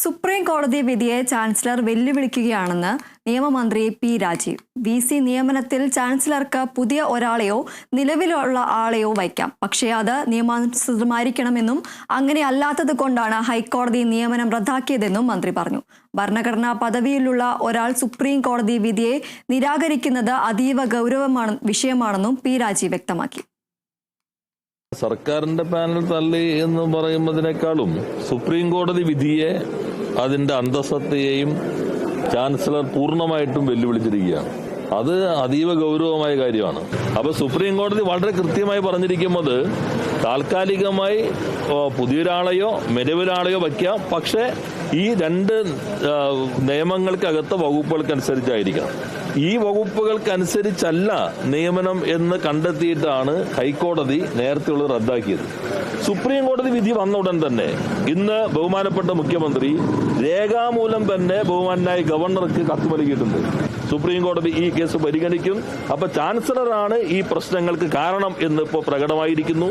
Supreme കോടതി വിധിയെ chancellor വെല്ലുവിളിക്കുകയാണെന്ന് നിയമമന്ത്രി പി രാജീവ്. VC നിയമനത്തിൽ ചാൻസലർക്ക് പുതിയ ഒരാളെയോ നിലവിലുള്ള ആളെയോ വയ്ക്കാം. പക്ഷേ അത് നിയമാനുസൃതമായിരിക്കണമെന്നും അങ്ങനെ അല്ലാത്തത് കൊണ്ടാണ് ഹൈക്കോടതി നിയമനം റദ്ദാക്കിയതെന്നും മന്ത്രി പറഞ്ഞു. ഭരണഘടനാ പദവിയിലുള്ള ഒരാൾ സുപ്രീം കോടതി വിധിയെ നിരാകരിക്കുന്നത് അതീവ വിഷയമാണെന്നും പി രാജീവ് വ്യക്തമാക്കി. സർക്കാരിന്റെ പാനൽ തള്ളി എന്ന് പറയുന്നതിനേക്കാളും സുപ്രീം കോടതി വിധിയെ അതിന്റെ അന്തസ്സത്തെയും ചാൻസലർ പൂർണ്ണമായിട്ടും വെല്ലുവിളിച്ചിരിക്കുകയാണ്. അത് അതീവ ഗൗരവമായ കാര്യമാണ്. അപ്പൊ സുപ്രീം കോടതി വളരെ കൃത്യമായി പറഞ്ഞിരിക്കുന്നത് താൽക്കാലികമായി പുതിയൊരാളെയോ നിലവിലാളെയോ വയ്ക്കാം, പക്ഷേ ഈ രണ്ട് നിയമങ്ങൾക്കകത്ത വകുപ്പുകൾക്കനുസരിച്ചായിരിക്കണം. ഈ വകുപ്പുകൾക്കനുസരിച്ചല്ല നിയമനം എന്ന് കണ്ടെത്തിയിട്ടാണ് ഹൈക്കോടതി നേരത്തെയുള്ളത് റദ്ദാക്കിയത്. സുപ്രീം കോടതി വിധി വന്ന ഉടൻ തന്നെ ഇന്ന് ബഹുമാനപ്പെട്ട മുഖ്യമന്ത്രി രേഖാമൂലം തന്നെ ബഹുമാനായ ഗവർണർക്ക് കത്ത് നൽകിയിട്ടുണ്ട്. സുപ്രീം കോടതി ഈ കേസ് പരിഗണിക്കും. അപ്പൊ ചാൻസലറാണ് ഈ പ്രശ്നങ്ങൾക്ക് കാരണം എന്ന് ഇപ്പോൾ പ്രകടമായിരിക്കുന്നു.